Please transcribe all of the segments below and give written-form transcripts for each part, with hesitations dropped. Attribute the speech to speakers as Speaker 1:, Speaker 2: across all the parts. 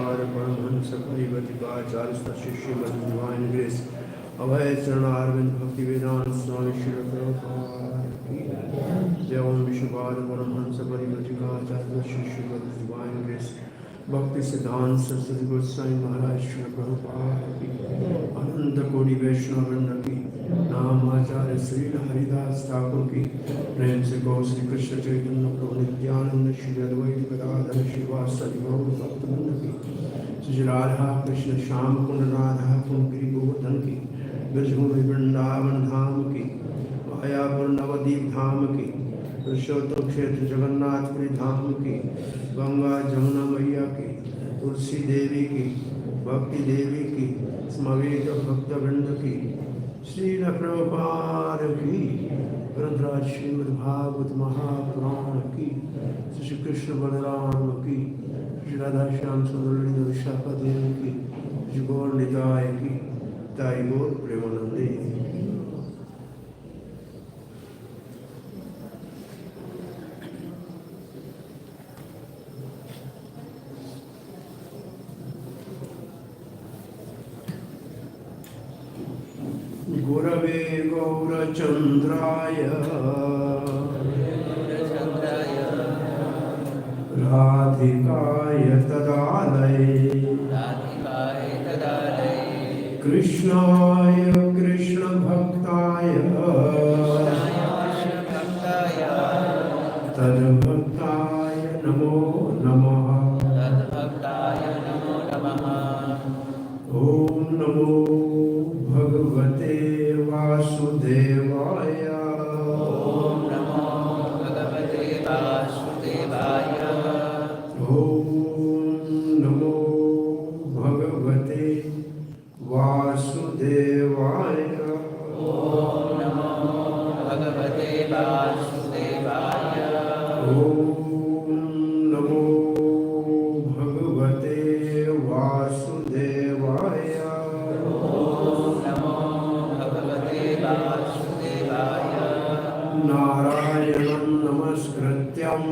Speaker 1: Paramahansa Parivatikacharya Shishimati Divine Grace Abhay Charanarvind Bhakti Vedanta Swami Srila Prabhupada Jai Om Vishnupada Paramahansa Parivatikacharya Shishimati Divine Grace Bhakti Siddhanta Saraswati Goswami Maharaj Srila Prabhupada Ananda Kodi Vaishnava Vrinda ki Naam Acharya Srila Haridas Thakur ki Prem se Gaur Shri Krishna Chaitanya Prabhu Nityananda Shri Advaita Gadadhara Srivasadi Gaur Bhakta Vrinda ki Shri Radha Krishna Shyam Kund Radha Kund Giri Govardhan ki Vishnu Vrindavan Dham ki Mayapur Navadip Dham ki पुरुषोत्तम क्षेत्र जगन्नाथपुरी धाम की गंगा जमुना मैया की तुलसी देवी की भक्ति देवी की समवेत भक्त वृंद की श्री प्रभुपाद की ग्रंथराज श्रीमद् भागवत महापुराण की श्री कृष्ण बलराम की श्री राधा श्याम सुंदर विशाखादेव की श्री गौर निताय की ताई गौर प्रेमानंदे गुरवे गौरचन्द्राय राधिकाय तदालये कृष्णाय कृष्णभक्ताय तद्भक्ताय नमो नमः ॐ नमो भगवते वासुदेवाय
Speaker 2: ॐ नमो भगवते वासुदेवाय
Speaker 1: ॐ नमो भगवते वासुदेवाय
Speaker 2: ॐ नमो भगवते वासुदेवाय
Speaker 1: ॐ नमो भगवते वासुदेवाय नारायणं नमस्कृत्यं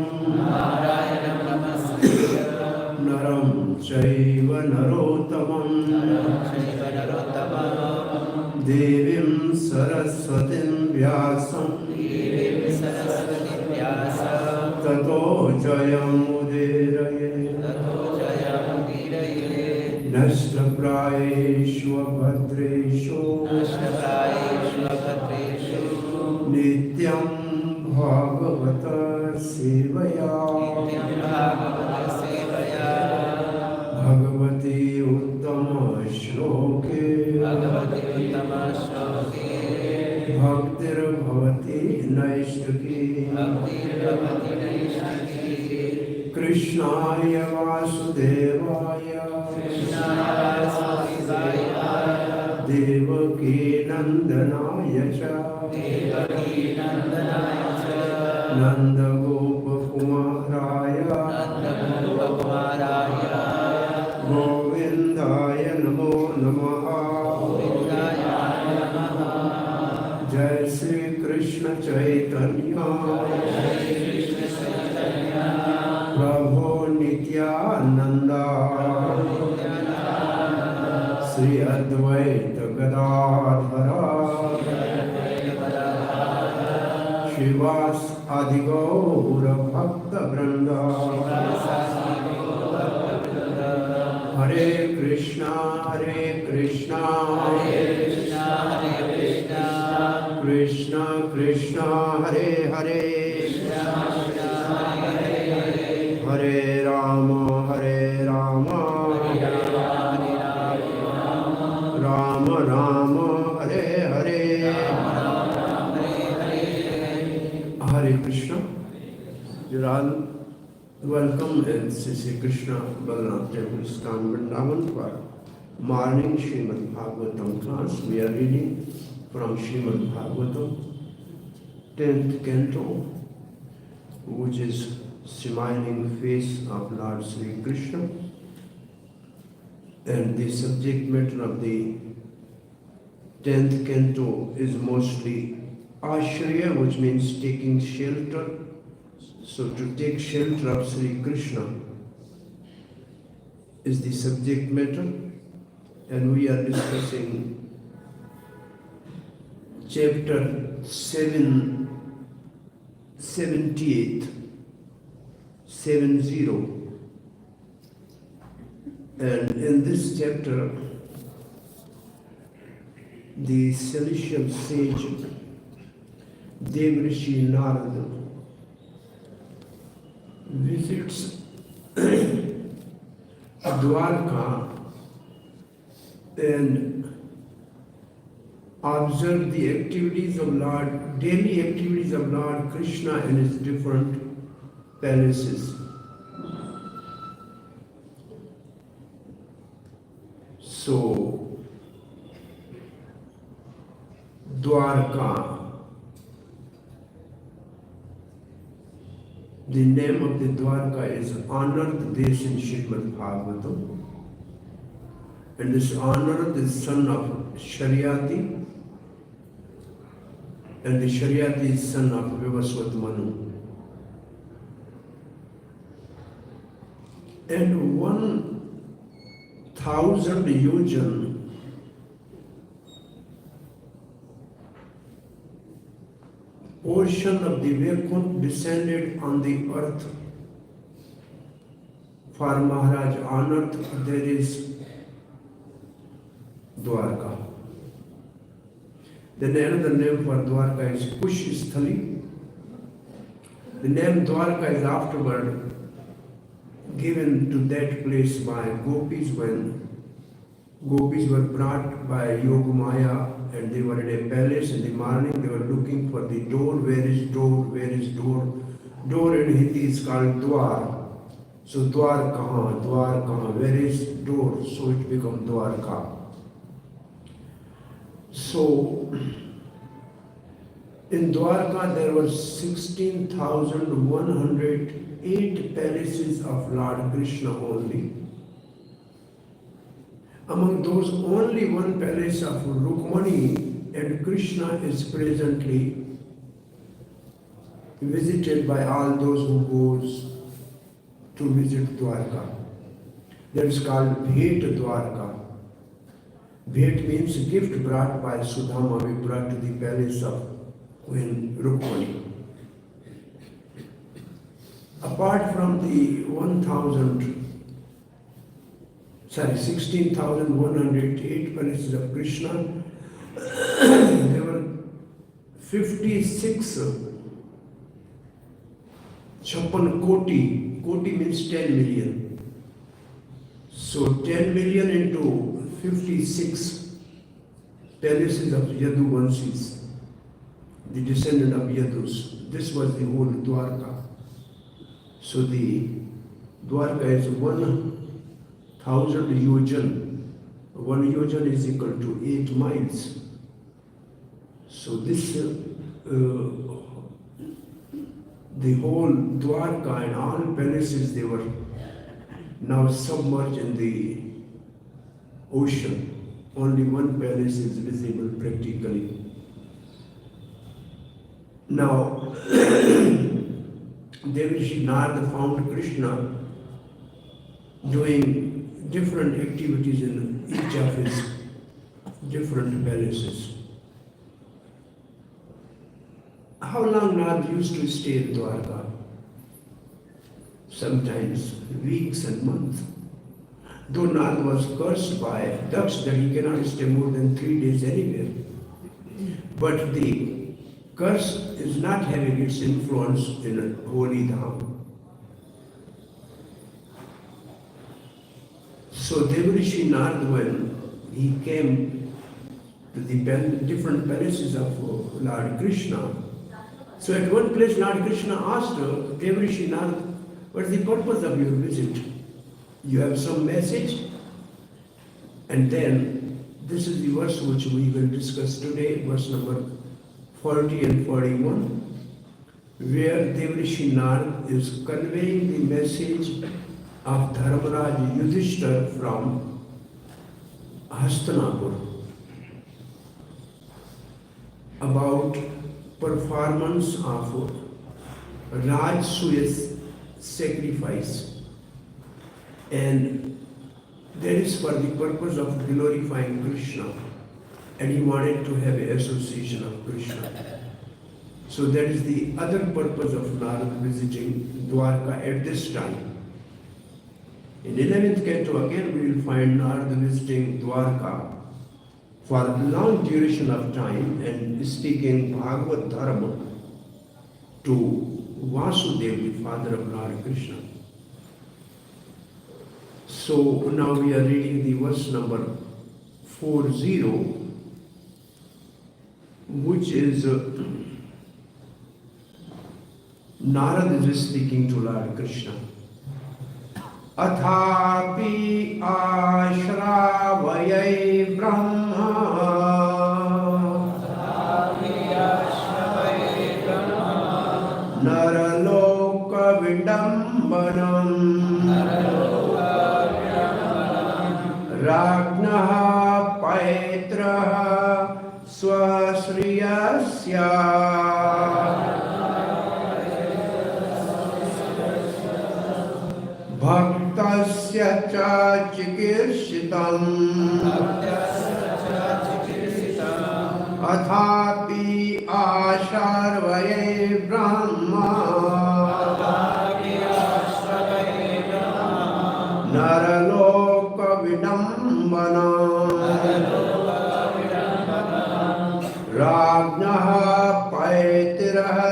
Speaker 1: नरं चैव नरोत्तमं देवीं सरस्वतीं व्यासं ततो जयमुदीरये नष्टप्रायेषु भद्रेषु नित्यं भागवत सेवया भगवती उत्तम श्लोके भक्तिर्भवति नैष्ठिकी कृष्णाय वासुदेवाय देवकी नंदनाय च नन्दगोपकुमाराय गोविन्दाय नमो नमः जय श्री कृष्ण चैतन्य प्रभो नित्यानंद श्री अद्वैत गदाधर शिवास आदिगौर भक्त वृंद हरे Krishna Krishna Krishna Hare Hare Hare Ram Ram Ram Hare Hare Hare Krishna. You're all welcome in Sri Krishna Balaram Temple, ISKCON Vrindavan for morning Srimad Bhagvatam class. We are reading from Srimad Bhagvatam, 10th canto, which is smiling face of Lord Sri Krishna. And the subject matter of the 10th canto is mostly Ashriya, which means taking shelter. So to take shelter of Sri Krishna is the subject matter, and we are discussing chapter 78, 70. And in this chapter, the celestial sage Devrishi Narada visits Dwarka and observe the activities of Lord, daily activities of Lord Krishna in his different palaces. So, Dwarka, the name of the Dwarka is honored this in Srimad Bhagvatam. And this honored is son of Sharyati, and the Sharyati is son of Vivaswat Manu. And 1,000 yojan portion of the Vaikuntha descended on the earth for Maharaj Anarth. There is Dwarka. Then another name for Dwarka is Pushsthali. The name Dwarka is afterward given to that place by gopis when gopis were brought by Yogamaya and they were in a palace in the morning. They were looking for the door. Where is door? Where is door? Door in Hindi is called Dwar. So Dwar kahan, where is door? So it becomes Dwarka. So in Dwarka there were 16,108 palaces of Lord Krishna only. Among those, only one palace of Rukmani and Krishna is presently visited by all those who goes to visit Dwarka. That is called Bhet Dwarka. Bhet means gift brought by Sudama, we brought to the palace of Queen Rukmani. Apart from the 16,108 palaces of Krishna, there were 56 Chappan Koti. Koti means 10 million. So 10 million into 56 palaces of Yadu Vansis, the descendant of Yadus. This was the whole Dwarka. So the Dwarka is 1,000 yojan. 1 yojan is equal to 8 miles. So this, the whole Dwarka and all palaces, they were now submerged in the ocean. Only one palace is visible practically. Now, Devrishi Narada found Krishna doing different activities in each of his different palaces. How long Narada used to stay in Dwarka? Sometimes weeks and months. Though Narada was cursed by Daksh that he cannot stay more than 3 days anywhere. But the curse is not having its influence in a holy Dharma. So Devrishi Narada, when he came to the different palaces of Lord Krishna, so at one place Lord Krishna asked Devrishi Narada, what is the purpose of your visit? You have some message? And then, this is the verse which we will discuss today, verse number 40 and 41, where Devrishi Narada is conveying the message of Dharmaraj Yudhishthira from Hastinapur about performance of Rajsuya sacrifice and That is for the purpose of glorifying Krishna. And he wanted to have an association of Krishna. So that is the other purpose of Narada visiting Dwarka at this time. In 11th canto again we will find Narada visiting Dwarka for a long duration of time and speaking Bhagavad Dharma to Vasudev, the father of Lord Krishna. So now we are reading the verse number 40, which is Narada is speaking to Lord Krishna. Athapi ashravayai brahma naraloka vidambanam ragnaha paitraha swasriyasya bhaktasya cha chikirsitam athapi asharvaye brahma naraloka vidambana ragnaha paitiraha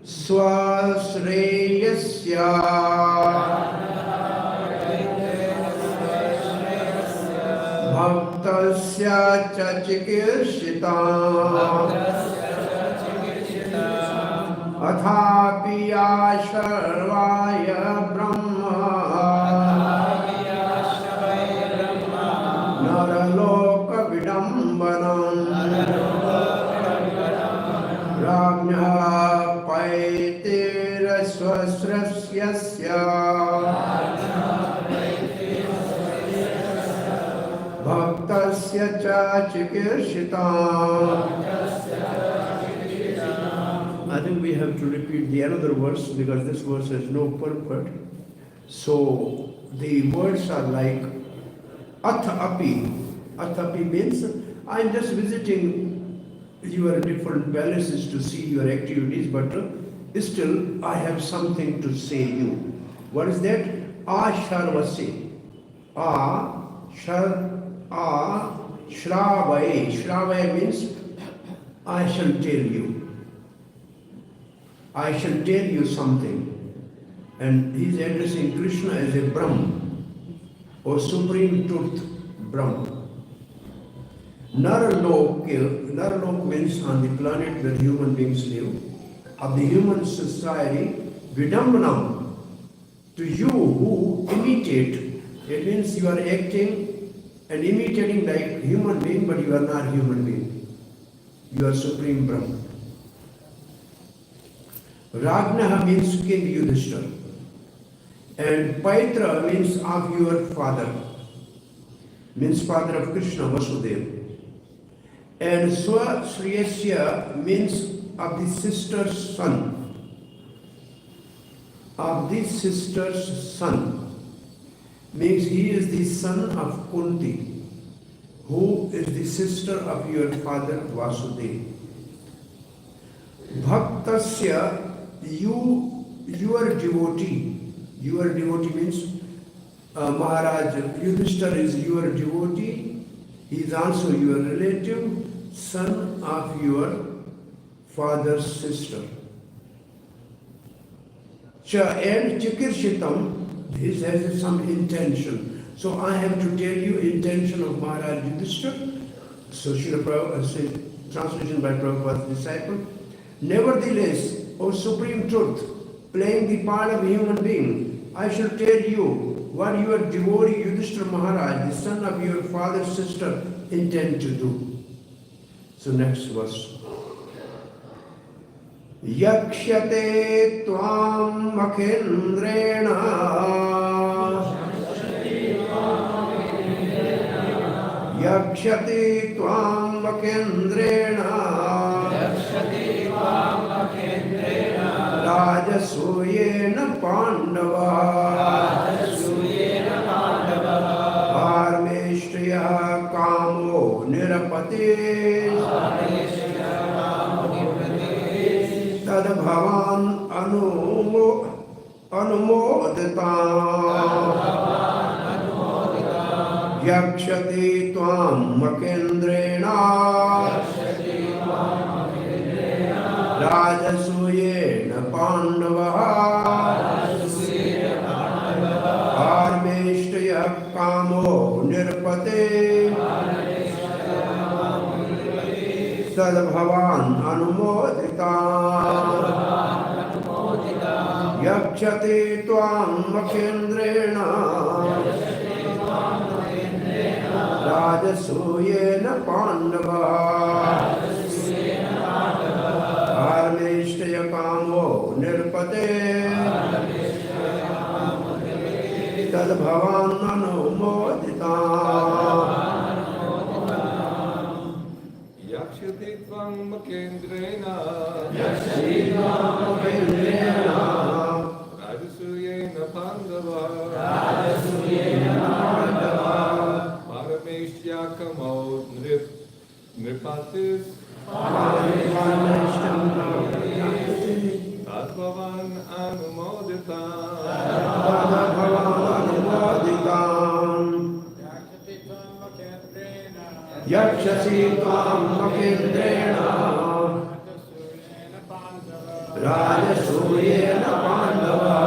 Speaker 1: swasreyasya bhaktasya cha chikirsitam athapi asharvaya brahma naraloka vidambanam ragna paitira swasrasya bhaktasya cha chikirsitam. I think we have to repeat the another verse because this verse has no purport. So the words are like Athapi. Athapi means I am just visiting your different palaces to see your activities, but still I have something to say you. What is that? Asharvase. Shravaya. Shravaya means I shall tell you. I shall tell you something. And he is addressing Krishna as a Brahm, or supreme truth, Brahm. Naralok means on the planet where human beings live, of the human society, Vidambanam, to you who imitate. It means you are acting and imitating like human being, but you are not human being. You are supreme Brahm. Ragnaha means King Yudhishthira. And Paitra means of your father. Means father of Krishna, Vasudeva. And Swasriyasya means of the sister's son. Of the sister's son. Means he is the son of Kunti, who is the sister of your father Vasudeva. Bhaktasya, your devotee. Your devotee means Maharaj Yudhishthira is your devotee. He is also your relative, son of your father's sister. And Chikirshitam, this has some intention. So I have to tell you intention of Maharaj Yudhishthira. So Srila Prabhupada, translation by Prabhupada's disciple. Nevertheless, O Supreme Truth, playing the part of a human being, I shall tell you what your devotee Yudhishthira Maharaj, the son of your father's sister, intend to do. So next verse. Yakshate tvam makhendrena Yakshate tvam makhendrena Rajasuyena Pandava nirpate tad bhavan anumodita yakshati tvam makendrena rajasuyena pandavaha parmeshtaya kamo nirpate tad bhavan anumodita yakshati tvam makendrena rajasuyena pandavaha parmeshtaya kamo nirpate tad bhavan anumodita
Speaker 3: yakshati tvam makendrena rajasuyena pandava parameshtya kamo nripatis tad bhavan anumodita
Speaker 1: yakshasi tvam makendrena rajasuyena pandava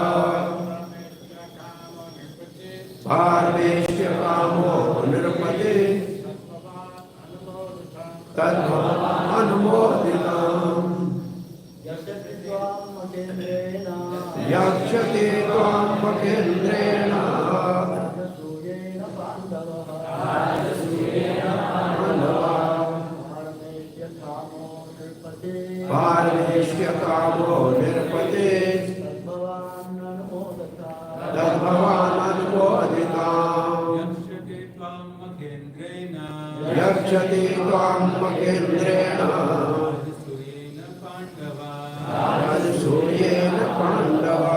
Speaker 1: parmeshya kamo nirpate tad bhavan anumodita yakshati tvam makendrena parmeshya kamo nirpate tad bhavan anumodita yakshati tvam makendrena rajasuyena pandava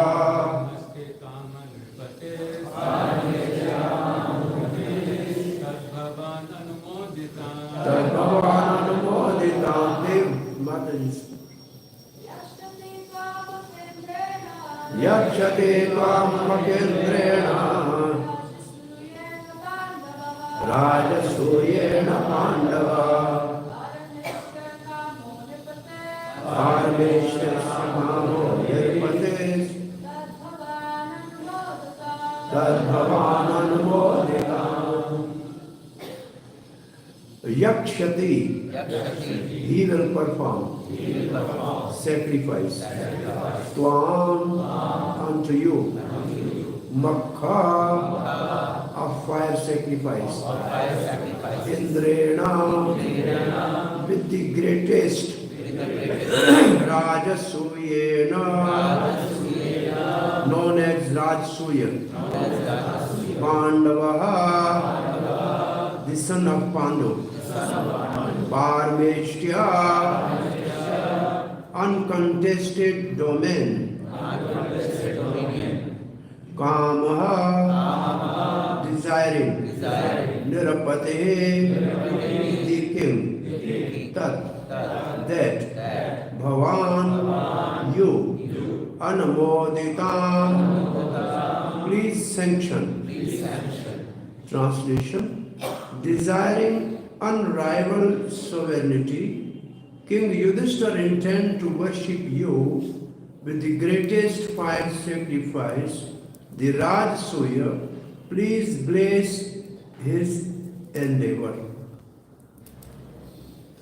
Speaker 1: tad bhavan anumodita Dev Mataji yakshati tvam makendrena rajasuyena pandava parmeshya kamo nirpate tad bhavan anumodita yakshati he will perform sacrifice tvam unto you makha of fire sacrifice indrena with the greatest rajasuyena known as rajasuya pandavaha the son of Pandu parmeshtya uncontested domain kamaha desiring nirpate the king tat that bhavan you anumoditam please sanction translation desiring unrivaled sovereignty King Yudhishthira intend to worship you with the greatest fire sacrifice the Rajasuya please bless his endeavor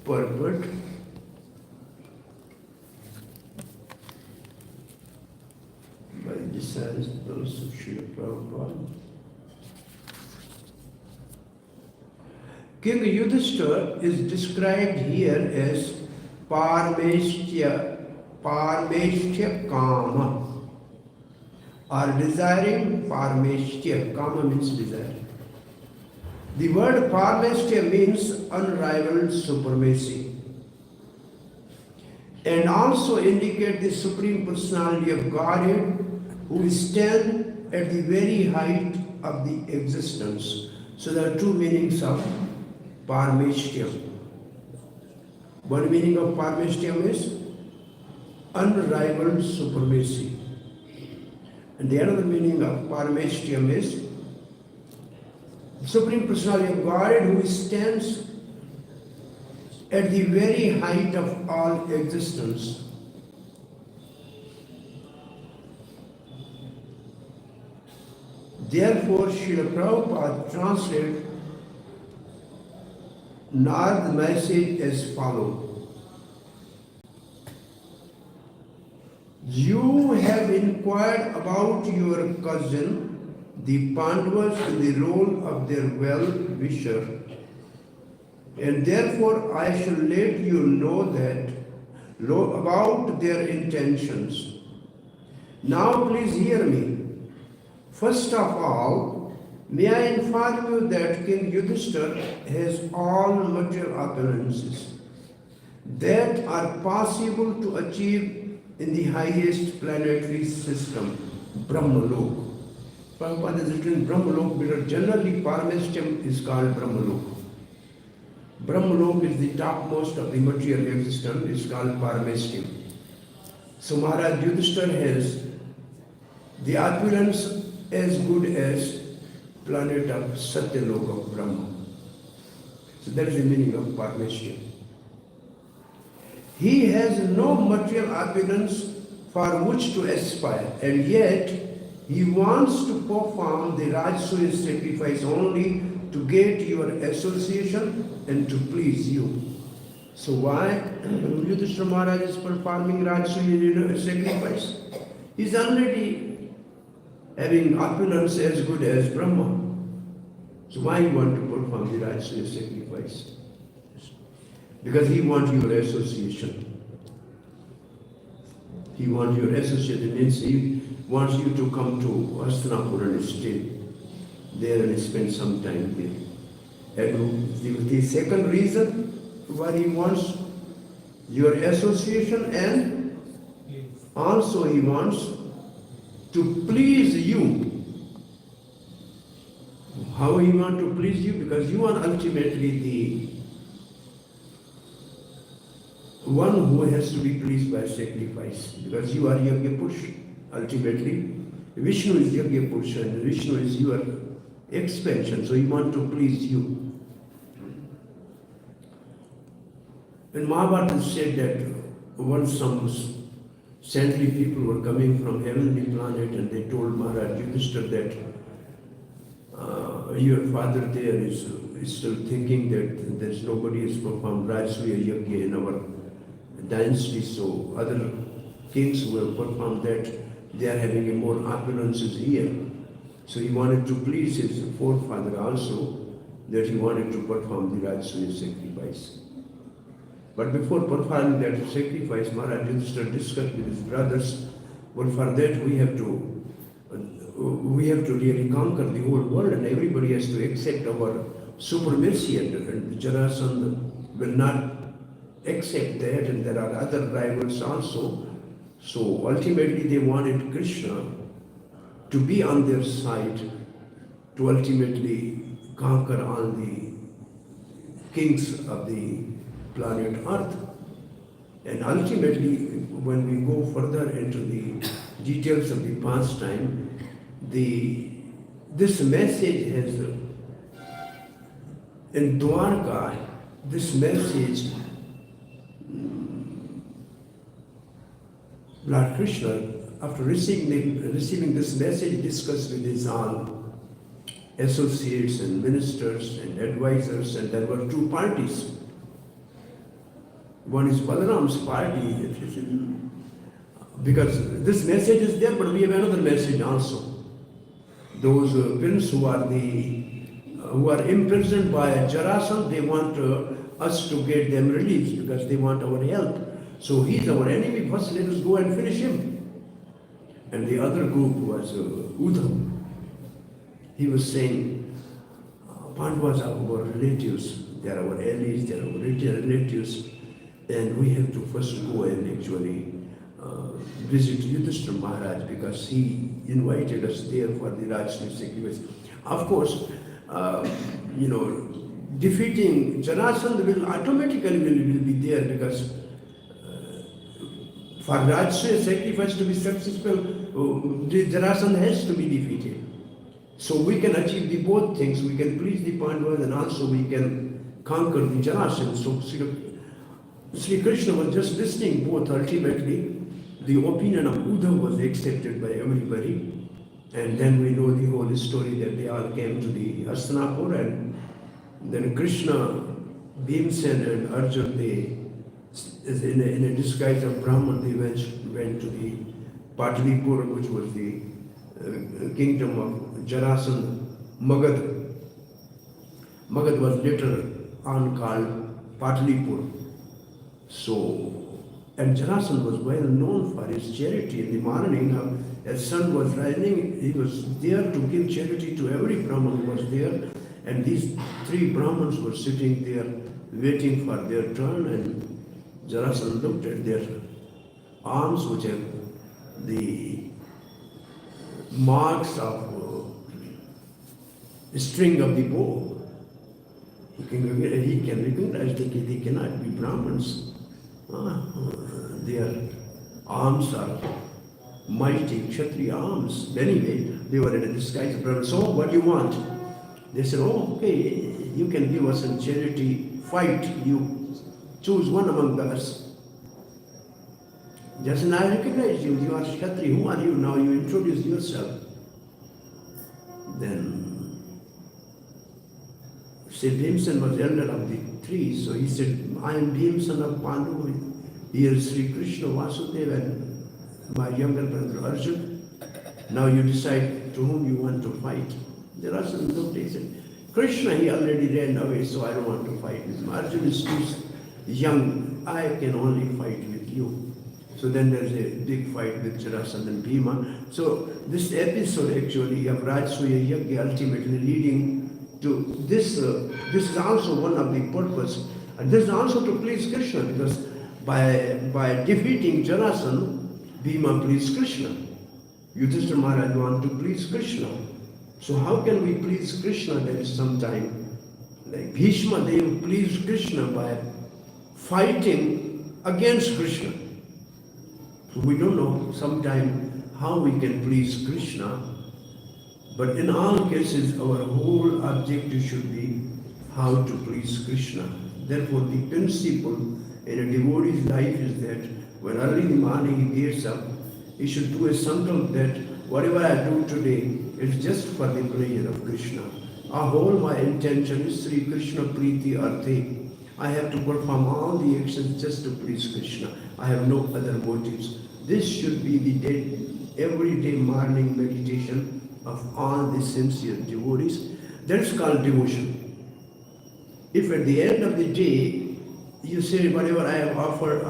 Speaker 1: purport by the disciples of Srila Prabhupada. King Yudhishthira is described here as Parmeshtya Kama or desiring Parmeshtya. Kama means desire. The word Parmeshtya means unrivaled supremacy and also indicate the Supreme Personality of Godhead who stand at the very height of the existence. So there are two meanings of Parmeshtyam. One meaning of Parmeshtyam is unrivaled supremacy. And the other meaning of Parmeshtyam is Supreme Personality of Godhead who stands at the very height of all existence. Therefore, Srila Prabhupada translated Narad message as follows. You have inquired about your cousin, the Pandavas, in the role of their well-wisher, and therefore I shall let you know that about their intentions. Now please hear me. First of all, may I inform you that King Yudhishthira has all material opulences that are possible to achieve in the highest planetary system, Brahmalok. Prabhupada has written Brahmalok because generally Paramestam is called Brahmalok. Brahmalok is the topmost of the material existence, is called Paramestam. So Maharaj Yudhishthira has the opulence as good as planet of Satyalok of Brahma. So that is the meaning of Paramestam. He has no material opulence for which to aspire, and yet he wants to perform the Rajasuya sacrifice only to get your association and to please you. So why Yudhishthira Maharaj is performing Rajasuya sacrifice? He is already having opulence as good as Brahma. So why you want to perform the Rajasuya sacrifice? Because he wants your association. He wants your association, means he wants you to come to Hastinapur and stay there and spend some time there. And the second reason why he wants your association, and also he wants to please you. How he wants to please you? Because you are ultimately the one who has to be pleased by sacrifice, because you are Yajna Purusha. Ultimately, Vishnu is Yajna Purusha and Vishnu is your expansion, so he wants to please you. When Mahabharata said that once some saintly people were coming from heavenly planet and they told Maharaj Yudhishthira that your father there is still thinking that there's nobody has performed Rajasuya Yajna in our dynasty, so other kings who have performed that, they are having more opulences here. So he wanted to please his forefather also, that he wanted to perform the Rajasuya sacrifice. But before performing that sacrifice, Maharaj Yudhishthira discussed with his brothers, but for that we have to really conquer the whole world, and everybody has to accept our supremacy, and Jarasandha will not accept that, and there are other rivals also. So ultimately they wanted Krishna to be on their side, to ultimately conquer all the kings of the planet Earth. And ultimately, when we go further into the details of the pastime, this message has, in Dwarka, this message, Lord Krishna, after receiving this message, discussed with his all associates and ministers and advisors, and there were two parties. One is Balaram's party, because this message is there, but we have another message also. Those princes who are imprisoned by Jarasandha, they want us to get them released because they want our help. So he's our enemy, first let us go and finish him. And the other group was Uddhav. He was saying, Pandavas are our relatives, they are our allies, they are our relatives, and we have to first go and actually visit Yudhishthira Maharaj because he invited us there for the Rajasuya sacrifice. Of course, defeating Jarasandha will automatically will be there, because for Rajasuya sacrifice to be successful, Jarasandha has to be defeated. So we can achieve the both things. We can please the Pandavas and also we can conquer the Jarasandha. So Sri Krishna was just listening both. Ultimately, the opinion of Uddhava was accepted by everybody. And then we know the whole story that they all came to the Hastinapur, and then Krishna, Bhimsen and Arjun, they, in a disguise of Brahman, they went to the Patalipur, which was the kingdom of Jarasandha. Magad. Magad was later on called Patalipur. So, and Jarasandha was well known for his charity. In the morning, as sun was rising, he was there to give charity to every Brahman who was there. And these three Brahmins were sitting there waiting for their turn, and Jarasandha looked at their arms, which have the marks of string of the bow. He can recognize that they cannot be Brahmins. Their arms are mighty Kshatriya arms. Anyway, they were in a disguise of Brahman. So, what do you want? They said, oh, okay, you can give us a charity fight. You choose one among us. Just now I recognize you. You are Kshatriya. Who are you? Now you introduce yourself. Then, Sri Bhimsen was elder of the three. So he said, I am Bhimsen of Pandu. Here is Sri Krishna Vasudeva and my younger brother Arjun. Now you decide to whom you want to fight. There are some looked, he said, Krishna, he already ran away, so I don't want to fight with him. Arjun is too young. I can only fight with you. So then there's a big fight with Jarasandha and Bhima. So this episode actually of Rajasuya Yajna ultimately leading to this. This is also one of the purpose. And this is also to please Krishna, because by defeating Jarasandha, Bhima pleased Krishna. Yudhishthira Maharaj want to please Krishna. So how can we please Krishna? There is some time, like Bhishma, they pleased Krishna by fighting against Krishna. So we don't know sometime how we can please Krishna, but in all cases our whole objective should be how to please Krishna. Therefore the principle in a devotee's life is that when early in the morning he gets up, he should do a sankalp that whatever I do today, it's just for the pleasure of Krishna. Whole my intention is Sri Krishna Priti Arthe. I have to perform all the actions just to please Krishna. I have no other motives. This should be the everyday morning meditation of all the sincere devotees. That is called devotion. If at the end of the day you say whatever I have offered,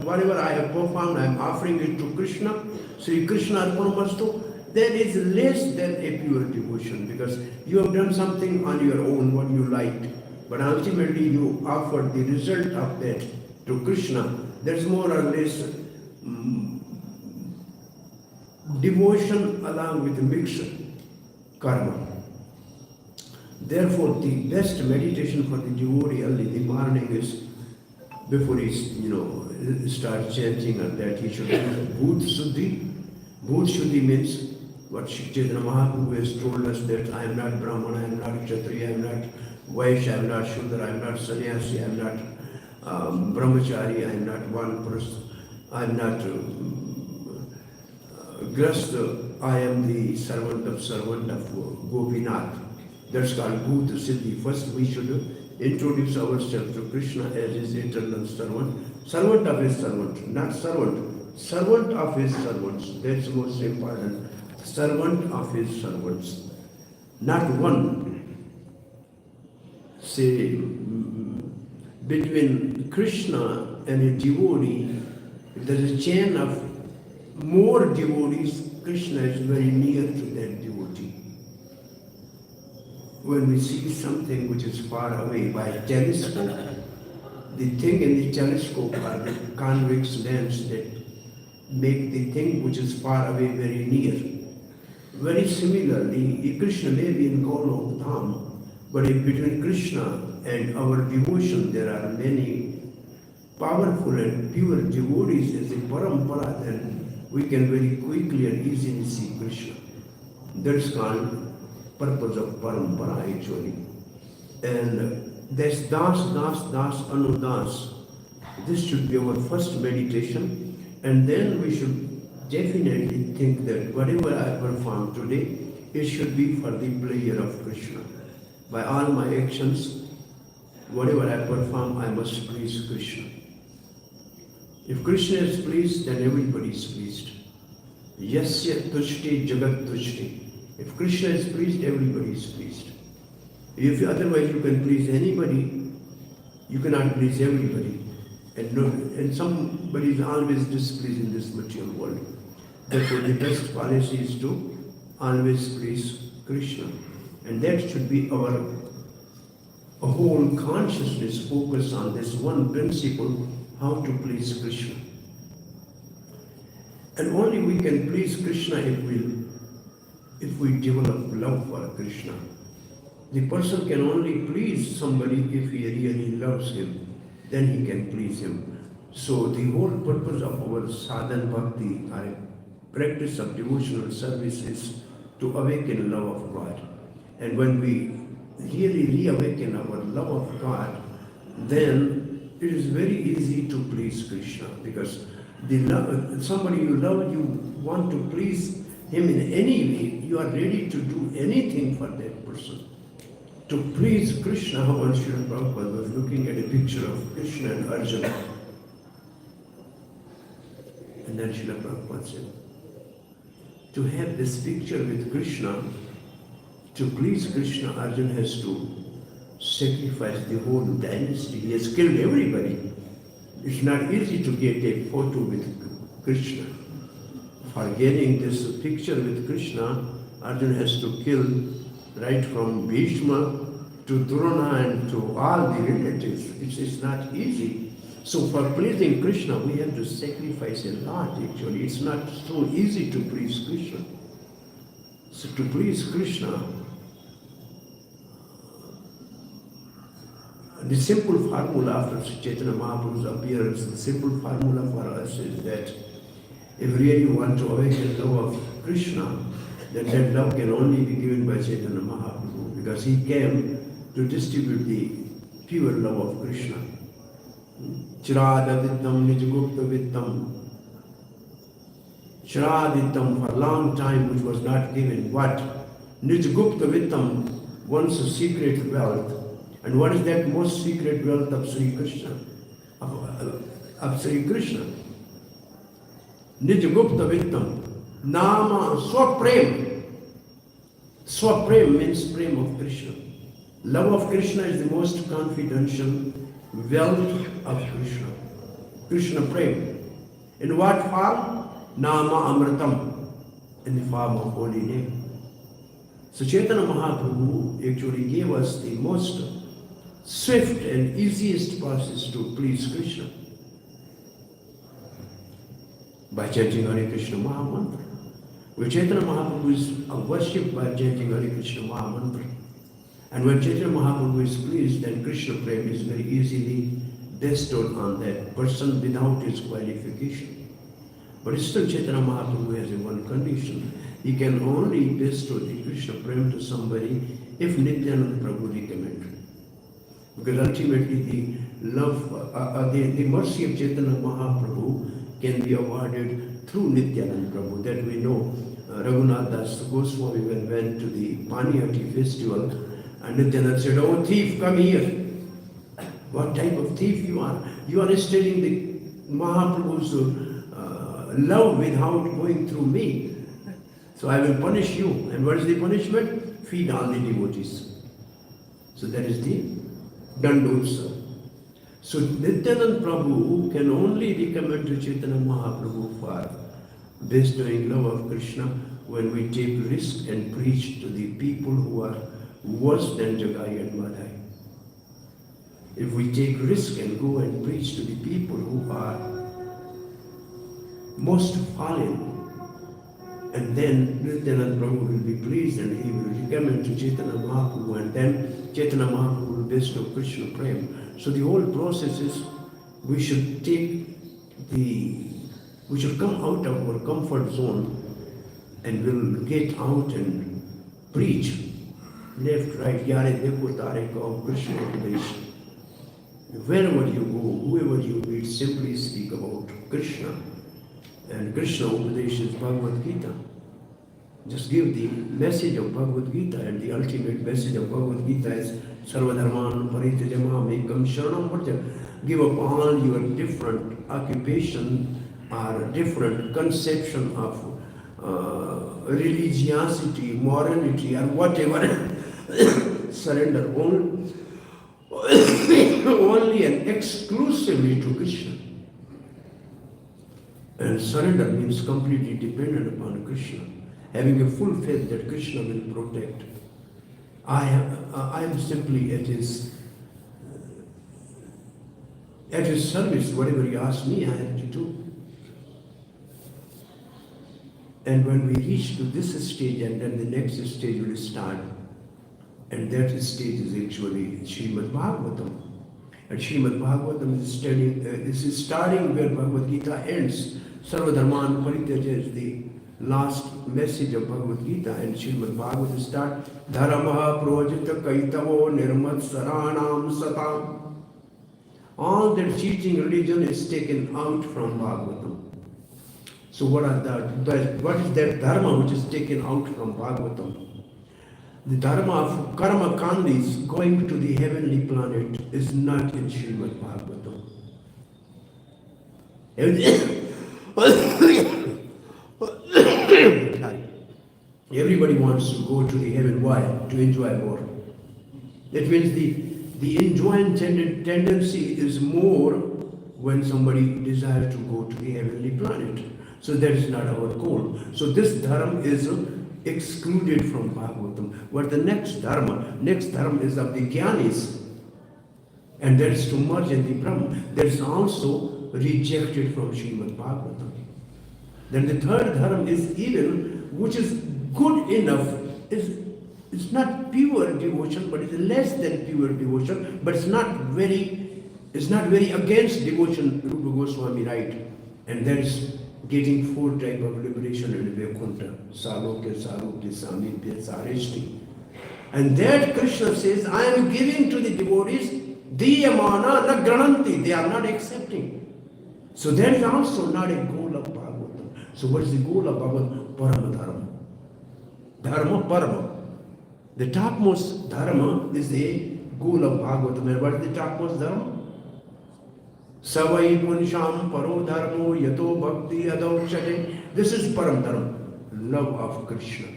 Speaker 1: whatever I have performed, I am offering it to Krishna, Sri Krishna Arpanamastu, that is less than a pure devotion, because you have done something on your own, what you liked, but ultimately you offered the result of that to Krishna. That's more or less devotion along with mixed karma. Therefore, the best meditation for the devotee early in the morning is, before he starts chanting and that, he should do Bhut Shuddhi. Bhut Shuddhi means what Chaitanya Mahaprabhu has told us, that I am not Brahman, I am not Kshatriya, I am not Vaishya, I am not Shudra, I am not Sannyasi, I am not Brahmachari, I am not Vanprastha, I am not Grastha, I am the servant of Gopinath. That's called Bhut Siddhi. First we should introduce ourselves to Krishna as his eternal servant. Servant of his servant, not servant. Servant of his servants. That's most important. Servant of his servants. Not one. Say, between Krishna and a devotee, if there is a chain of more devotees, Krishna is very near to that devotee. When we see something which is far away by a telescope, the thing in the telescope are the convex lens that make the thing which is far away very near. Very similarly, Krishna may be in Golok Dham, But in between Krishna and our devotion, there are many powerful and pure devotees as a parampara, then we can very quickly and easily see Krishna. That's called purpose of parampara actually. And that's das, das, das, anudas. This should be our first meditation, and then we should definitely think that whatever I perform today, it should be for the pleasure of Krishna. By all my actions, whatever I perform, I must please Krishna. If Krishna is pleased, then everybody is pleased. Yasya tushti jagat tushti. If Krishna is pleased, everybody is pleased. If otherwise you can please anybody, you cannot please everybody. And somebody is always displeased in this material world. Therefore, the best policy is to always please Krishna. And that should be our whole consciousness focus on this one principle, how to please Krishna. And only we can please Krishna if we develop love for Krishna. The person can only please somebody if he really loves him. Then he can please him. So the whole purpose of our sadhana bhakti, our practice of devotional service, is to awaken love of God. And when we really reawaken our love of God, then it is very easy to please Krishna, because somebody you love, you want to please him in any way, you are ready to do anything for that person. To please Krishna, how Srila Prabhupada was looking at a picture of Krishna and Arjuna. And then Srila Prabhupada said, to have this picture with Krishna, to please Krishna, Arjuna has to sacrifice the whole dynasty. He has killed everybody. It's not easy to get a photo with Krishna. For getting this picture with Krishna, Arjuna has to kill right from Bhishma to Drona and to all the relatives. It's not easy. So for pleasing Krishna, we have to sacrifice a lot actually. It's not so easy to please Krishna. So to please Krishna, the simple formula after Chaitanya Mahaprabhu's appearance, the simple formula for us is that if we really want to awaken love of Krishna, then that love can only be given by Chaitanya Mahaprabhu, because he came to distribute the pure love of Krishna. Chiradavitam nijgupta vittam. Chiraditam, for a long time, which was not given. What? Nijgupta vittam, one's secret wealth. And what is that most secret wealth of Sri Krishna? Of Sri Krishna. Nijgupta vittam. Nama swaprem. Swaprem means prem of Krishna. Love of Krishna is the most confidential wealth of Krishna. Krishna prem. In what form? Nama amritam. In the form of holy name. So Chaitanya Mahaprabhu actually gave us the most swift and easiest process to please Krishna by chanting Hare Krishna Mahamantra. Where Chaitanya Mahaprabhu is worshipped by chanting Hare Krishna Mahamantra. And when Chaitanya Mahaprabhu is pleased, then Krishna Prem is very easily bestowed on that person without his qualification. But still Chaitanya Mahaprabhu has a one condition. He can only bestow the Krishna Prem to somebody if Nityananda Prabhu recommended. Because ultimately the love, the mercy of Chaitanya Mahaprabhu can be awarded through Nityananda Prabhu. That we know. Raghunath Das Goswami went to the Paniyati festival, and Nityananda said, "Oh thief, come here." What type of thief you are? You are stealing the Mahaprabhu's love without going through me. So I will punish you. And what is the punishment? Feed all the devotees. So that is the Dandotsa. So Nityananda Prabhu can only recommend to Chaitanya Mahaprabhu for bestowing love of Krishna when we take risk and preach to the people who are worse than Jagai and Madhai. If we take risk and go and preach to the people who are most fallen, and then Nityananda Prabhu will be pleased and he will recommend to Chaitanya Mahaprabhu, and then Chaitanya Mahaprabhu based on Krishna Prem. So the whole process is we should we should come out of our comfort zone and we'll get out and preach. Left, right, yare dekho tare ko Krishna Upadesh. Wherever you go, whoever you meet, simply speak about Krishna. And Krishna Upadesh is Bhagavad Gita. Just give the message of Bhagavad Gita, and the ultimate message of Bhagavad Gita is Sarvabhauma parityajaam ekam sharanam vraja. Give up all your different occupation or different conception of religiosity, morality, or whatever. Surrender only and exclusively to Krishna. And surrender means completely dependent upon Krishna, having a full faith that Krishna will protect. I am simply at his service. Whatever he asks me, I have to do. And when we reach to this stage, and then the next stage will start, and that stage is actually Srimad Bhagvatam. And Srimad Bhagvatam is starting where Bhagavad Gita ends. Sarvadharman parityaja is the last message of Bhagavad Gita, and Srimad Bhagavatam starts Dharma projita kaitavo nirmat saranam satam. All that cheating religion is taken out from Bhagavatam. So what is that Dharma which is taken out from Bhagavatam? The Dharma of karma kandis going to the heavenly planet is not in Srimad Bhagavatam. Everybody wants to go to the heaven. Why? To enjoy more. That means the enjoying tendency is more when somebody desires to go to the heavenly planet. So that is not our goal. So this dharma is excluded from Bhagavatam. But the next dharma is of the jnanis, and that is to merge in the Brahma. That is also rejected from Srimad Bhagavatam. Then the third dharma is even, which is good enough. It's not pure devotion, but it's less than pure devotion. But it's not very against devotion. Rupa Goswami writes, and that is getting 4 types of liberation in Vaikuntha. Salokya, Sarupya, Samipya, Sarishti. And that Krishna says, I am giving to the devotees, diyamana na grananti. They are not accepting. So that is also not a goal of Bhagavatam. So what is the goal of Bhagavatam? Parama Dharma. Dharma Parama. The topmost Dharma is the goal of Bhagavatam. And what is the topmost Dharma? Savai punisham paro dharmo yato bhakti adauchate. This is param dharma, love of Krishna.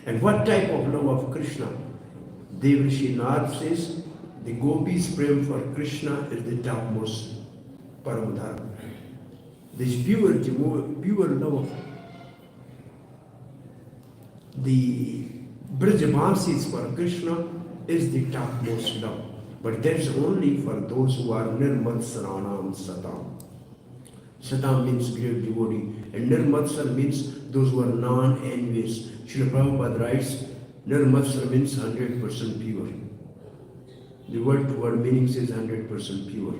Speaker 1: And what type of love of Krishna? Devrishi Nath says the gopis' prem for Krishna is the topmost param dharma. This pure love. The Brajavasis for Krishna is the topmost love. But that is only for those who are nirmatsaranam satam. Satam means great devotee, and nirmatsar means those who are non-envious. Srila Prabhupada writes, nirmatsar means 100% pure. The word to word meaning says 100% pure.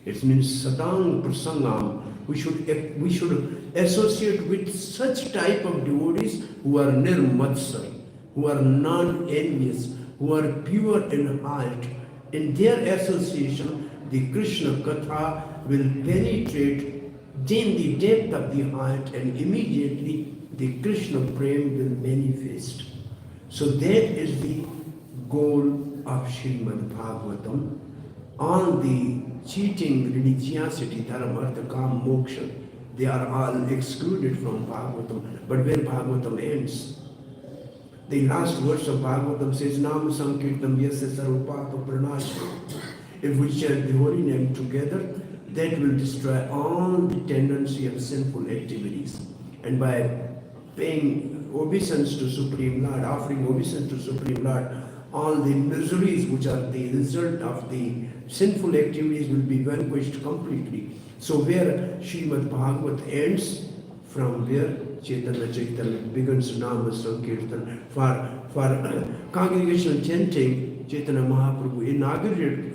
Speaker 1: It means satang prasangam. We should associate with such type of devotees who are nirmatsar, who are non-envious, who are pure in heart. In their association, the Krishna Katha will penetrate in the depth of the heart, and immediately the Krishna Prem will manifest. So that is the goal of Srimad Bhagavatam. All the cheating religiosity, dharma, artha, kam, moksha, they are all excluded from Bhagavatam. But where Bhagavatam ends, the last verse of Bhagavatam says, Namo Sankirtam Yasya Sarvapapa Pranashya. If we chant the holy name together, that will destroy all the tendency of sinful activities. And by paying obeisance to Supreme Lord, offering obeisance to Supreme Lord, all the miseries which are the result of the sinful activities will be vanquished completely. So where Srimad Bhagavat ends, from where Chaitanya begins Nama Sankirtan. For congregational chanting, Chaitanya Mahaprabhu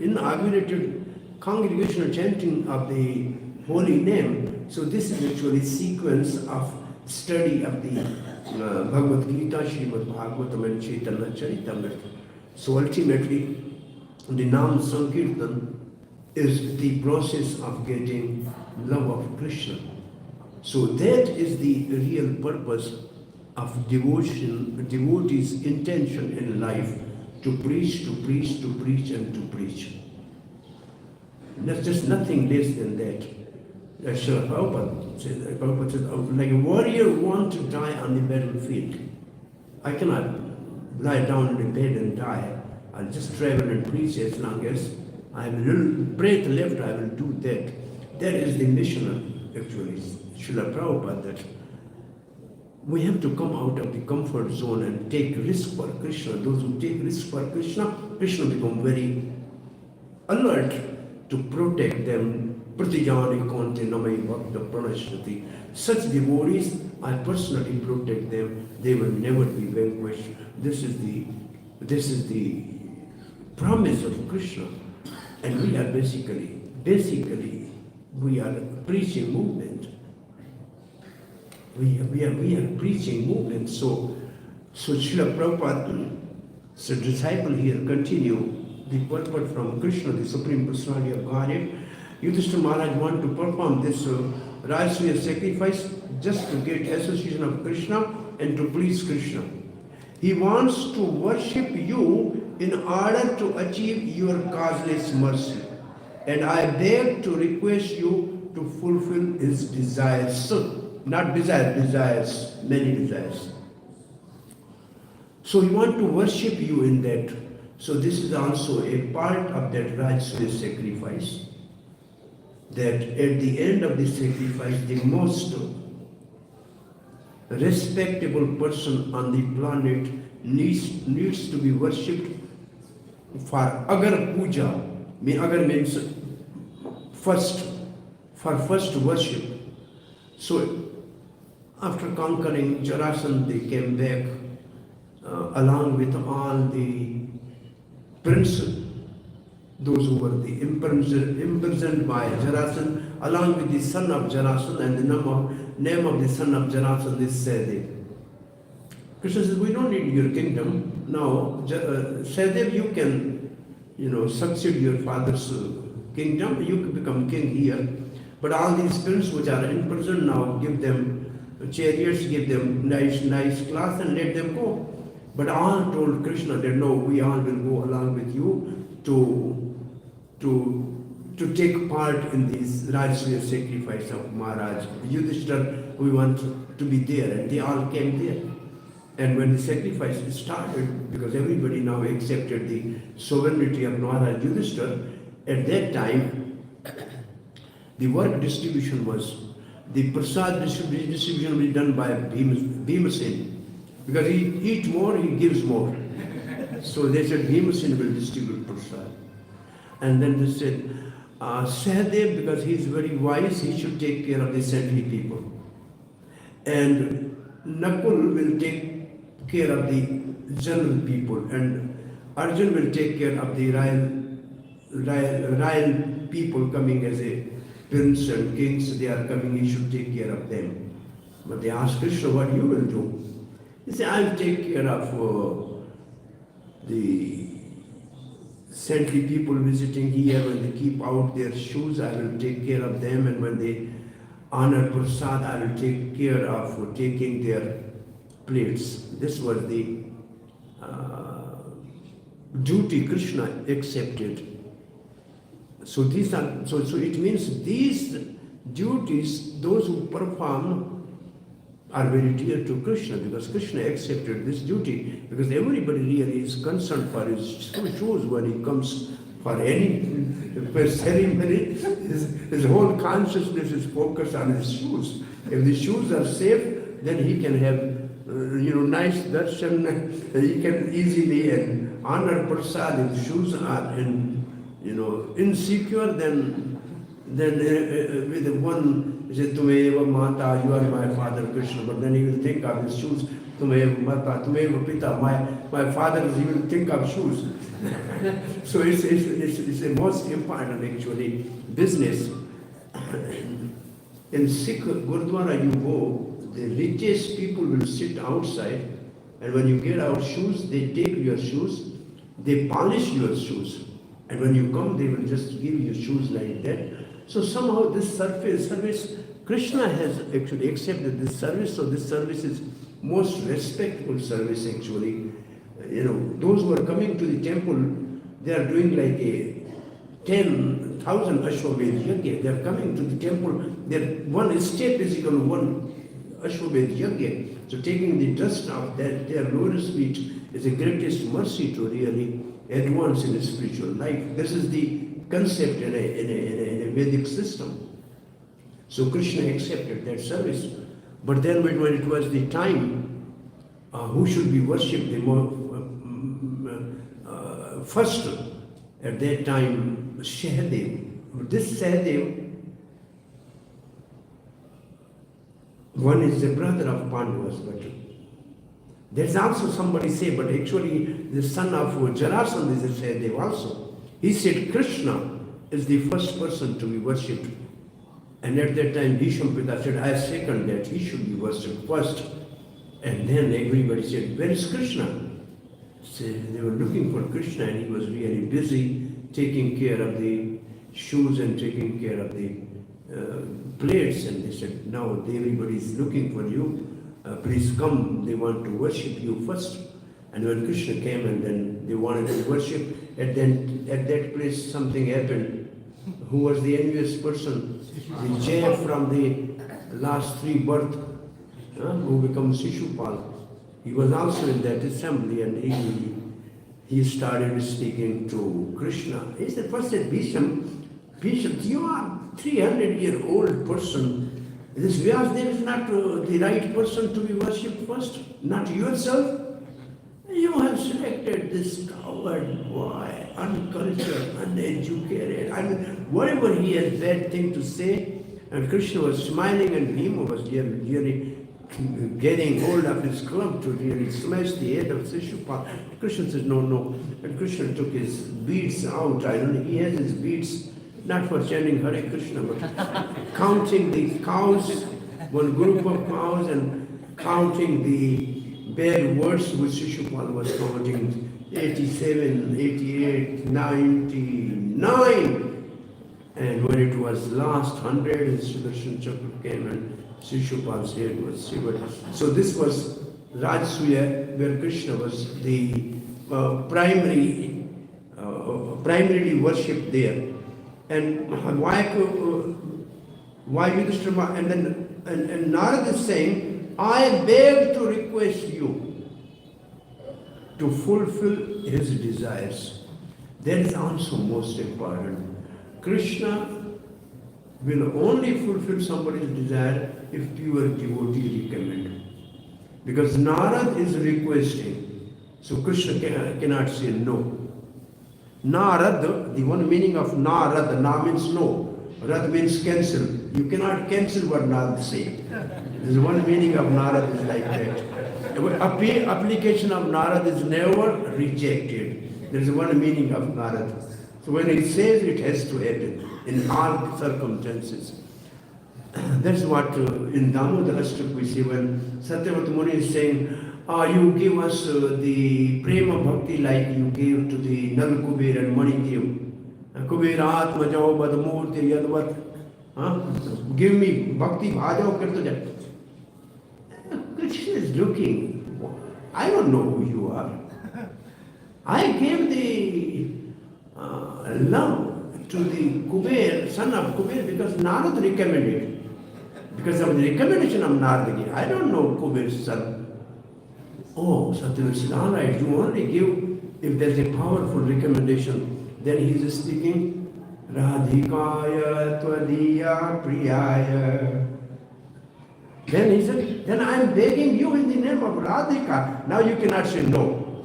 Speaker 1: inaugurated congregational chanting of the holy name. So this is actually sequence of study of the Bhagavad Gita, Srimad Bhagvatam and Chaitanya Charitamrita. So ultimately, the Nam Sankirtan is the process of getting love of Krishna. So that is the real purpose of devotion, devotee's intention in life, to preach, to preach, to preach and to preach. There's just nothing less than that. As Prabhupada says, like a warrior wants to die on the battlefield. I cannot lie down in the bed and die. I'll just travel and preach as long as I have a little breath left, I will do that. That is the mission, actually, Srila Prabhupada, that we have to come out of the comfort zone and take risk for Krishna. Those who take risk for Krishna, Krishna become very alert to protect them. Pratijani konte namai bhakta pranashrati. Such devotees, I personally protect them. They will never be vanquished. This is the promise of Krishna. And we are basically, we are a preaching movement. We are preaching movement. So Srila Prabhupada, so disciple here, continue the purport from Krishna, the Supreme Personality of Godhead. Yudhishthira Maharaj want to perform this Rajasuya sacrifice just to get association of Krishna and to please Krishna. He wants to worship you in order to achieve your causeless mercy. And I beg to request you to fulfill his desires. So, not desires, many desires. So he wants to worship you in that. So this is also a part of that Rajasuya sacrifice. That at the end of the sacrifice, the most respectable person on the planet needs to be worshipped for agar puja. Agar means first worship. So after conquering Jarasandha, they came back along with all the princes, those who were the imprisoned by Jarasandha, along with the son of Jarasandha, and the name of the son of Jarasandha is Sahadev. Krishna says, we don't need your kingdom. Now, Sahadev, you can, succeed your father's kingdom. You can become king here. But all these princes which are in prison now, give them chariots, give them nice cloth and let them go. But all told Krishna that no, we all will go along with you to take part in this Rajasuya sacrifice of Maharaj. Yudhishthira, we want to be there, and they all came there. And when the sacrifice started, because everybody now accepted the sovereignty of Maharaj Yudhishthira, at that time, the work distribution was, the prasad distribution was done by Bhimasen. Because he eats more, he gives more. So they said, Bhimasen will distribute prasad. And then they said, Sahadev, because he is very wise, he should take care of the saintly people. And Nakul will take care of the general people. And Arjun will take care of the royal people coming as a prince and kings. They are coming, he should take care of them. But they asked Krishna, what you will do? He said, I'll take care of the saintly people visiting here. When they keep out their shoes, I will take care of them. And when they honor prasad, I will take care of taking their plates. This was the duty Krishna accepted. So these are, so it means these duties, those who perform, are very dear to Krishna, because Krishna accepted this duty, because everybody really is concerned for his shoes when he comes for any ceremony. His whole consciousness is focused on his shoes. If the shoes are safe, then he can have nice darshan. He can easily honor prasad. If shoes are insecure, then with one, he said, Tumeva Mata, you are my father Krishna, but then he will think of his shoes. Tumeva mata, tumeva pita. My father doesn't even think of shoes. So it's the most important actually business. In Sikh Gurdwara you go, the richest people will sit outside, and when you get out shoes, they take your shoes, they polish your shoes, and when you come, they will just give you shoes like that. So somehow this service, Krishna has actually accepted this service, so this service is most respectful service actually. Those who are coming to the temple, they are doing like a 10,000 Ashwamedh Yajna. They are coming to the temple. One step is equal to one Ashwamedh Yajna. So taking the dust off their lotus feet is the greatest mercy to really advance in a spiritual life. This is the concept in a Vedic system. So Krishna accepted that service. But then when it was the time, who should be worshipped the more first? At that time, Sahadev. This Sahadev, one is the brother of Pandavas, but there's also somebody say, but actually the son of Jarasandha is a Sahadev also. He said Krishna is the first person to be worshipped. And at that time, Bhishampita said, I second that, he should be worshipped first. And then everybody said, where is Krishna? So they were looking for Krishna, and he was really busy taking care of the shoes and taking care of the plates. And they said, now everybody is looking for you. Please come, they want to worship you first. And when Krishna came and then they wanted to worship, at that place something happened. Who was the envious person? The Jaya from the last three birth, who becomes Shishupal. He was also in that assembly, and he started speaking to Krishna. He said, first said, Bhisham, you are 300-year-old person. This Vyasdev is not the right person to be worshipped first, not yourself. You have selected this coward boy, uncultured, uneducated. I mean, whatever he has bad thing to say, and Krishna was smiling, and Bhima was really getting hold of his club to really smash the head of Shishupal. Krishna says, no. And Krishna took his beads out. I don't know, he has his beads not for chanting Hare Krishna, but counting the cows, one group of cows, and counting the bad words which Shishupal was counting, 87, 88, 99. And when it was last 100, and Sudarshan Chakra came and Shishupal's head was shivered. So this was Rajasuya, where Krishna was the primarily worshipped there. And why Yudhishthira, and Narad is saying, I beg to request you to fulfill his desires. That is also most important. Krishna will only fulfill somebody's desire if pure devotee recommend. Because Narad is requesting. So Krishna cannot say no. Narad, the one meaning of Narad, Na means no. Rad means cancel. You cannot cancel what Narad said. There's one meaning of Narad is like that. Application of Narad is never rejected. There's one meaning of Narad. So when it says, it has to happen in all circumstances. That's what in Damodar Ashtak we see when Satyavat Muni is saying, you give us the prema bhakti like you gave to the Nal Kuber and Mani Dev. Kuber Atma Jao Badmurti Yadvat. Give me bhakti bhajao karta jat. Krishna is looking. I don't know who you are. I gave the love to the Kuber, son of Kuber, because Narad recommended. Because of the recommendation of Narad. I don't know Kuber's son. Oh, Satyavat said, all right, you only give if there's a powerful recommendation. Then he is speaking, Radhikaya Tvadiya Priyaya. Then he said, then I am begging you in the name of Radhika. Now you cannot say no.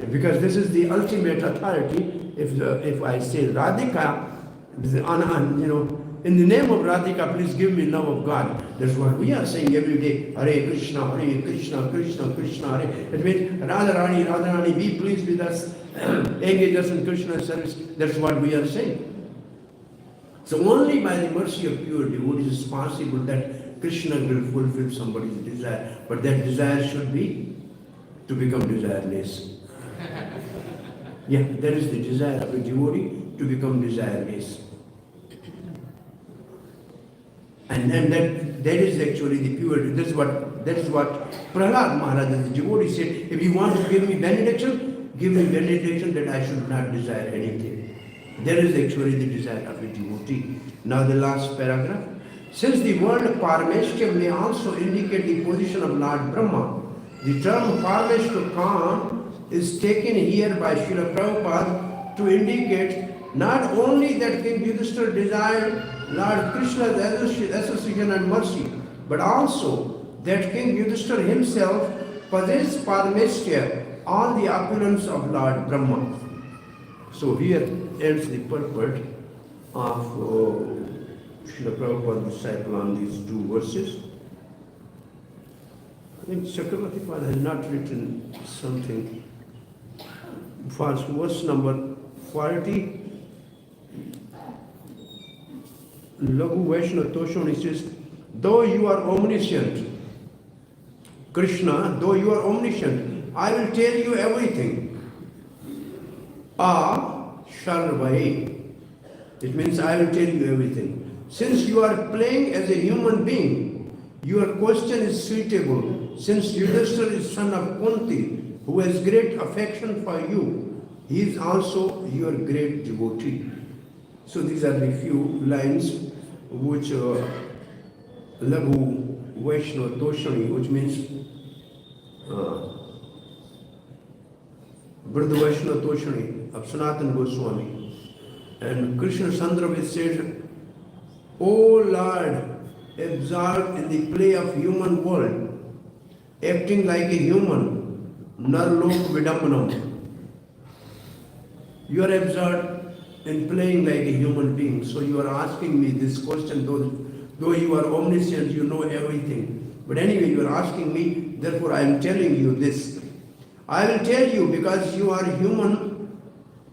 Speaker 1: Because this is the ultimate authority. If I say Radhika, in the name of Radhika, please give me love of God. That's what we are saying every day. Hare Krishna, Krishna Krishna, Hare. It means Radha Rani, be pleased with us, engage us in Krishna's service. That's what we are saying. So only by the mercy of pure devotees is possible that Krishna will fulfill somebody's desire. But that desire should be to become desireless. Yeah, that is the desire of a devotee, to become desireless. And then that is actually the purity. That is what Prahlad Maharaj, the devotee, said, if you want to give me benediction that I should not desire anything. That is actually the desire of a devotee. Now the last paragraph. Since the word Parameshwar may also indicate the position of Lord Brahma, the term Parameshwar is taken here by Srila Prabhupada to indicate not only that King Yudhishthira desired Lord Krishna's association and mercy, but also that King Yudhishthira himself possessed Parameshwar, all the opulence of Lord Brahma. So here ends the purport of Srila Prabhupada's disciple on these two verses. I think Chakravarti Pada has not written something. For verse number 40, Laghu Vaishnava Toshon, he says, though you are omniscient, Krishna, though you are omniscient, I will tell you everything. Sharvai. It means I will tell you everything. Since you are playing as a human being, your question is suitable. Since Yudhishthira is son of Kunti, who has great affection for you, he is also your great devotee. So these are the few lines which Laghu Vaishnava Toshani, which means Brother Vaishnava Toshani of Sanatana Goswami. And Krishna Sandravid said, O Lord, absorbed in the play of human world, acting like a human, narlok vidambanam. You are absorbed in playing like a human being. So you are asking me this question, though you are omniscient, you know everything. But anyway, you are asking me, therefore I am telling you this. I will tell you because you are human,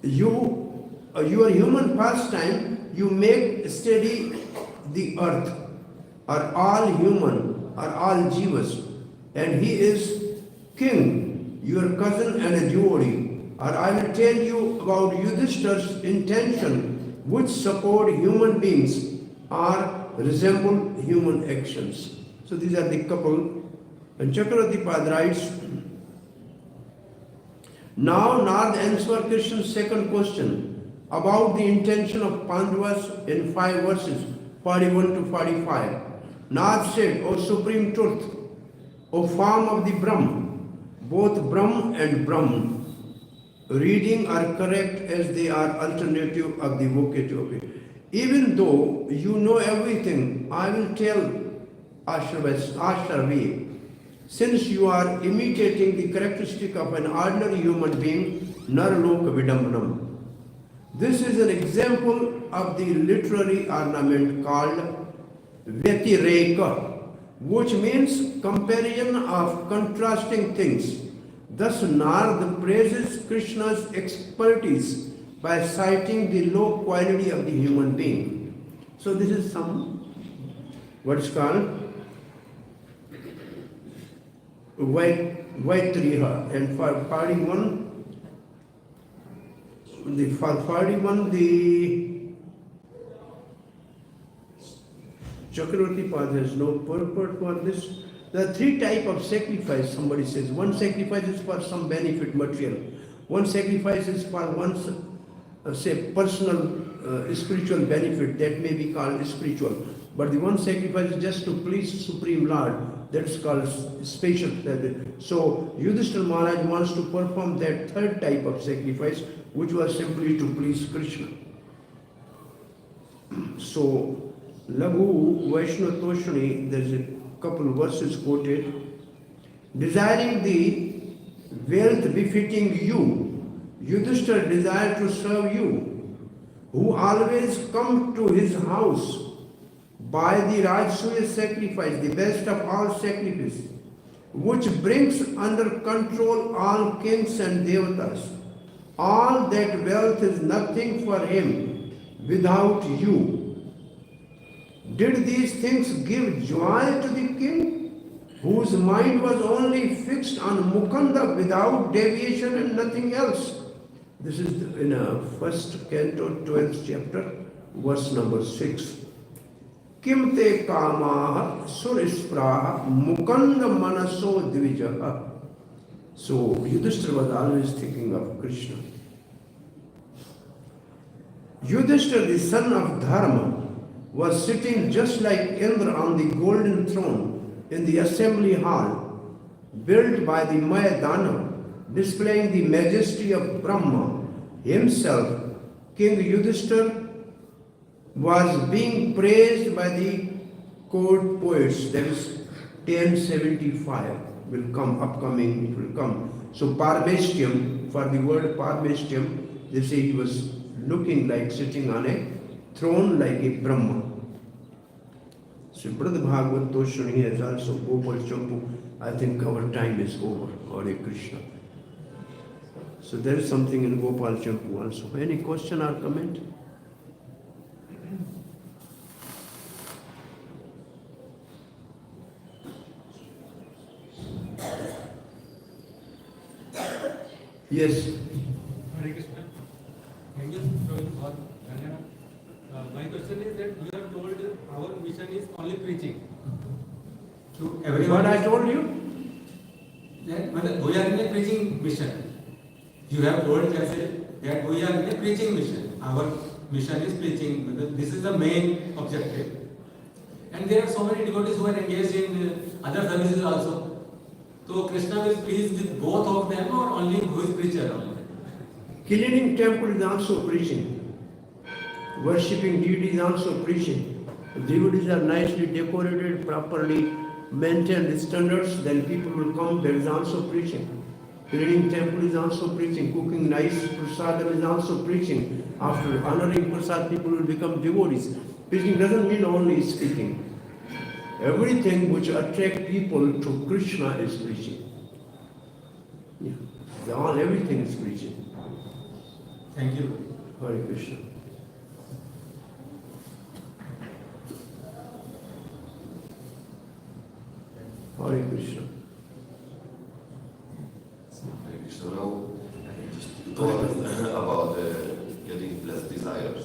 Speaker 1: your human pastime, you make steady the earth, are all human, are all jivas, and he is king, your cousin and a devotee. Or I will tell you about Yudhishthira's intention, which support human beings or resemble human actions. So these are the couple. And Chakravarti Pad writes, now Nard answers Krishna's second question about the intention of Pandavas in 5 verses, 41 to 45. Nard said, O Supreme Truth, O form of the Brahm, both Brahm and Brahm, reading are correct as they are alternative of the vocative. Even though you know everything, I will tell Asharve, since you are imitating the characteristic of an ordinary human being, narloka vidambanam. This is an example of the literary ornament called vyatireka, which means comparison of contrasting things. Thus Narad praises Krishna's expertise by citing the low quality of the human being. So this is what is called Vaitriha. And for 41, the Chakravarti Pad has no purport for this. There are 3 types of sacrifice, somebody says. One sacrifice is for some benefit material. One sacrifice is for one's, personal spiritual benefit, that may be called spiritual. But the one sacrifice is just to please Supreme Lord, that's called special. So Yudhishthira Maharaj wants to perform that 3rd type of sacrifice, which was simply to please Krishna. So Laghu Vaishnava Toshani, there's a couple of verses quoted. Desiring the wealth befitting you, Yudhishthira desired to serve you, who always come to his house by the Rajasuya sacrifice, the best of all sacrifice, which brings under control all kings and devatas. All that wealth is nothing for him without you. Did these things give joy to the king, whose mind was only fixed on Mukunda without deviation and nothing else? This is in first canto, 12th chapter, verse number 6. Kim te kamaha surispraha mukanda manaso dvijaha. So Yudhishthira was always thinking of Krishna. Yudhishthira, the son of Dharma, was sitting just like Indra on the golden throne in the assembly hall built by the Mayadana, displaying the majesty of Brahma himself. King Yudhishthira was being praised by the court poets. That is 1075 will come, upcoming, it will come. So Parmeshtyam, for the word Parmeshtyam, they say he was looking like sitting on a throne like a Brahma. So Brother Bhagavad Toshani has also Gopal Champu. I think our time is over. Hare Krishna. So there is something in Gopal Champu also. Any question or comment? Yes.
Speaker 4: Hare Krishna. Thank you for my question is that you have told our mission is only preaching to everyone.
Speaker 1: What I told you?
Speaker 4: That we are in a preaching mission. You have told us that we are in a preaching mission. Our mission is preaching. This is the main objective. And there are so many devotees who are engaged in other services also. So Krishna will please with both of them or only who is preacher only?
Speaker 1: Cleaning temple is also preaching. Worshipping deity is also preaching. If devotees are nicely decorated, properly maintained standards, then people will come. There is also preaching. Cleaning temple is also preaching. Cooking nice prasadam is also preaching. After honoring prasad, people will become devotees. Preaching doesn't mean only speaking. Everything which attracts people to Krishna is preaching. Yeah. Everything is preaching.
Speaker 4: Thank you.
Speaker 1: Hare Krishna. Hare Krishna.
Speaker 5: Hare Krishna. Now, you told us about getting less desires.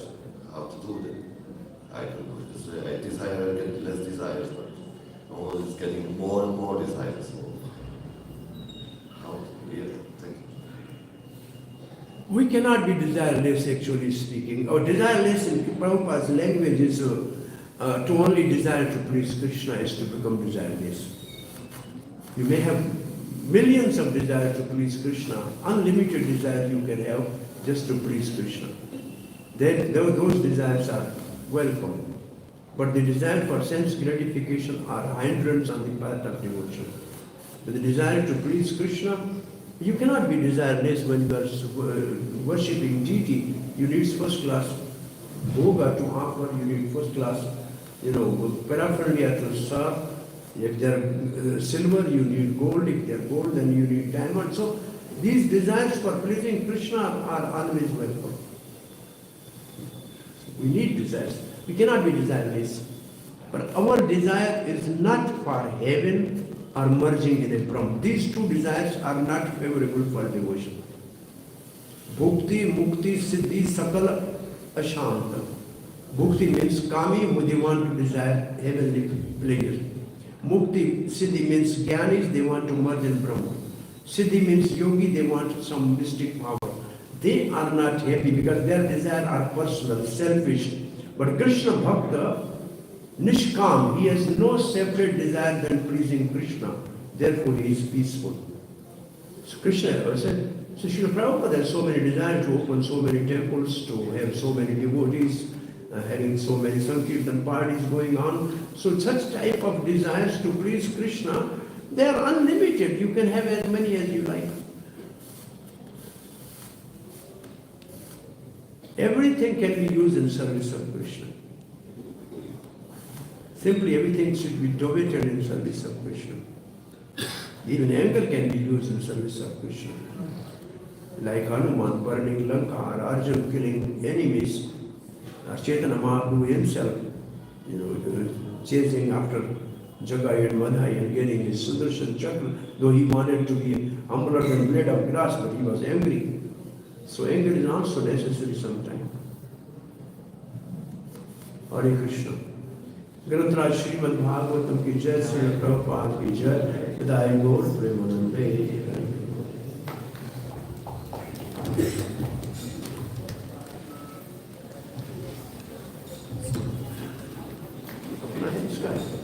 Speaker 5: How to do that? I don't know. I desire get less desires, but now it's getting more and more desires. So how to do it? Thank you.
Speaker 1: We cannot be desireless, actually speaking. Or desireless in Prabhupada's language is to only desire to please Krishna is to become desireless. You may have millions of desires to please Krishna, unlimited desires you can have just to please Krishna. Then those desires are welcome. But the desire for sense gratification are hindrance on the path of devotion. With the desire to please Krishna, you cannot be desireless when you are worshipping deity. You need first class bhoga to offer, you need first class, paraphernalia to serve. If they are silver, you need gold. If they are gold, then you need diamond. So these desires for pleasing Krishna are always welcome. We need desires. We cannot be desireless. But our desire is not for heaven or merging in a Brahma. These two desires are not favorable for devotion. Bhukti, mukti, siddhi, sakala, ashanta. Bhukti means kami, who they want to desire heavenly pleasure. Mukti, siddhi means jnanis, they want to merge in Brahma. Siddhi means yogi, they want some mystic power. They are not happy because their desire are personal, selfish. But Krishna Bhakta, Nishkam, he has no separate desire than pleasing Krishna. Therefore he is peaceful. So Krishna said, so Srila Prabhupada has so many desires to open so many temples, to have so many devotees, having so many Sankirtan parties going on. So such type of desires to please Krishna, they are unlimited. You can have as many as you like. Everything can be used in service of Krishna. Simply everything should be devoted in service of Krishna. Even anger can be used in service of Krishna. Like Hanuman burning Lanka or Arjuna killing enemies, or Chaitanya Mahaprabhu himself, chasing after Jagai and Madhai and getting his Sudarshan Chakra, though he wanted to be amulet and blade of grass, but he was angry. So anger is also necessary sometimes. Hare Krishna. Grantraj Srimad Bhagvatam ki jai, Srila Prabhupada ki jai, Vidai Gaur Premanande. Nice guy.